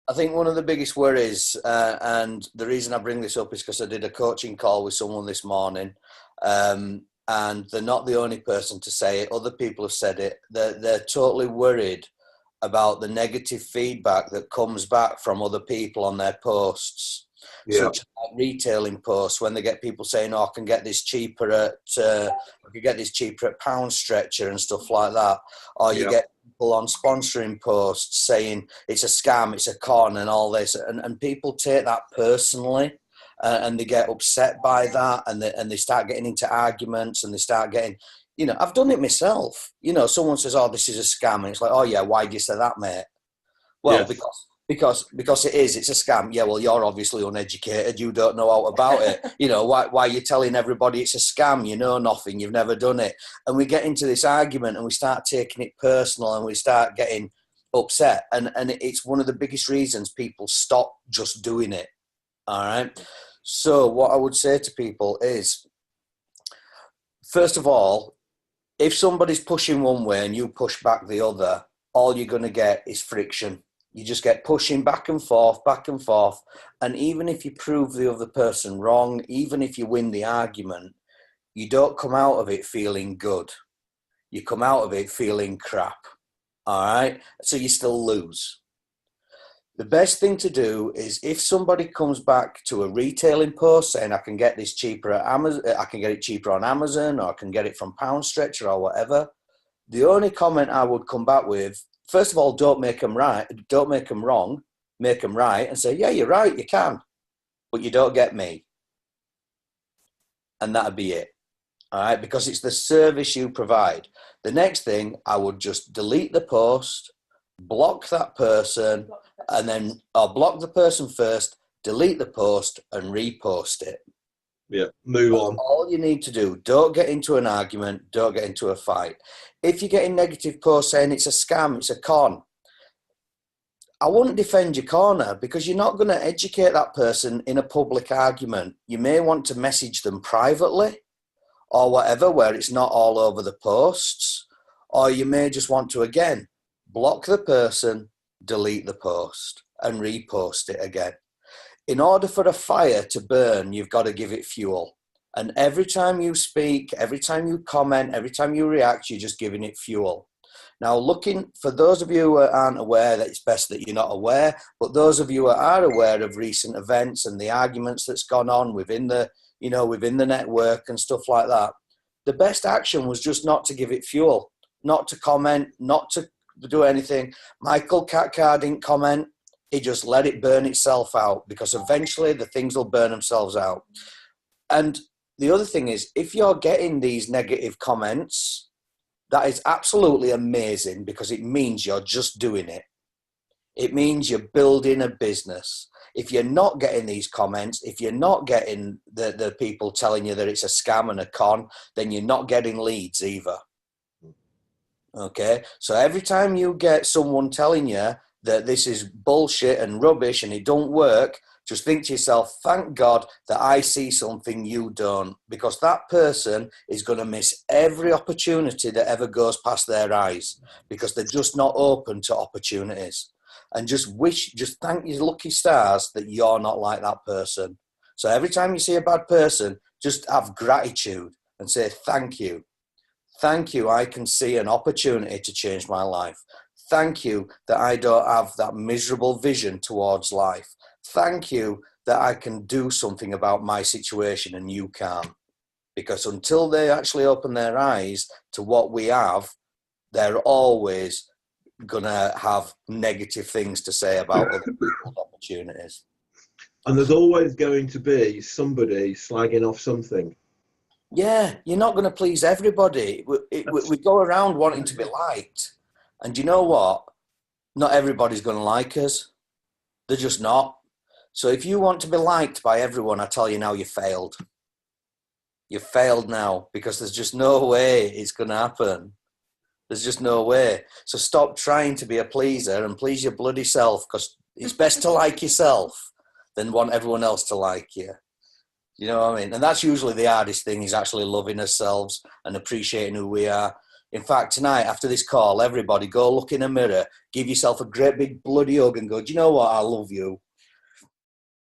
I think one of the biggest worries, and the reason I bring this up is because I did a coaching call with someone this morning, and they're not the only person to say it. Other people have said it. They're totally worried about the negative feedback that comes back from other people on their posts, Yeah, such as like retailing posts when they get people saying, "Oh, I can get this cheaper at Pound Stretcher" and stuff like that, or you yeah, get people on sponsoring posts saying it's a scam, it's a con, and all this, and people take that personally. And they get upset by that, and they start getting into arguments, and they start getting, I've done it myself. Someone says, "Oh, this is a scam," and it's like, "Oh yeah, why do you say that, mate?" Well, yes, because it's a scam. Yeah, well, you're obviously uneducated. You don't know out about it. Why are you telling everybody it's a scam? You know nothing. You've never done it. And we get into this argument, and we start taking it personal, and we start getting upset. And it's one of the biggest reasons people stop just doing it. All right. So what I would say to people is, first of all, if somebody's pushing one way and you push back the other, all you're going to get is friction. You just get pushing back and forth, back and forth. And even if you prove the other person wrong, even if you win the argument, you don't come out of it feeling good. You come out of it feeling crap. All right. So you still lose. The best thing to do is, if somebody comes back to a retailing post saying, "I can get this cheaper at Amazon, I can get it cheaper on Amazon, or I can get it from Pound Stretcher or whatever," the only comment I would come back with, first of all, don't make them right, don't make them wrong, make them right, and say, "Yeah, you're right, you can, but you don't get me," and that'd be it. All right, because it's the service you provide. The next thing, I would just delete the post, block that person, and then I'll block the person first, delete the post, and repost it. yeah. Move That's on. all you need to do. Don't get into an argument. Don't get into a fight. If you're getting negative posts saying it's a scam, it's a con, I wouldn't defend your corner, because you're not going to educate that person in a public argument. You may want to message them privately or whatever, where it's not all over the posts, or you may just want to, again, block the person, delete the post, and repost it again. In order for a fire to burn, you've got to give it fuel. And every time you speak, every time you comment, every time you react, you're just giving it fuel. Now, looking for those of you who aren't aware, that it's best that you're not aware, but those of you who are aware of recent events and the arguments that's gone on within the network and stuff like that, the best action was just not to give it fuel, not to comment, not to do anything. Michael Catkar didn't comment. He just let it burn itself out, because eventually the things will burn themselves out. And the other thing is, if you're getting these negative comments, that is absolutely amazing, because it means you're just doing it. It means you're building a business. If you're not getting these comments, if you're not getting the people telling you that it's a scam and a con, then you're not getting leads either. Okay? So every time you get someone telling you that this is bullshit and rubbish and it don't work, just think to yourself, thank God that I see something you don't, because that person is going to miss every opportunity that ever goes past their eyes, because they're just not open to opportunities. And just thank your lucky stars that you're not like that person. So every time you see a bad person, just have gratitude and say, thank you. Thank you, I can see an opportunity to change my life. Thank you that I don't have that miserable vision towards life. Thank you that I can do something about my situation and you can't. Because until they actually open their eyes to what we have, they're always going to have negative things to say about other people's opportunities. And there's always going to be somebody slagging off something. Yeah, you're not going to please everybody. We go around wanting to be liked. And you know what? Not everybody's going to like us. They're just not. So if you want to be liked by everyone, I tell you now, you failed. You've failed now, because there's just no way it's going to happen. There's just no way. So stop trying to be a pleaser and please your bloody self, because it's best to like yourself than want everyone else to like you. You know what I mean? And that's usually the hardest thing, is actually loving ourselves and appreciating who we are. In fact, tonight, after this call, everybody go look in a mirror, give yourself a great big bloody hug and go, do you know what? I love you.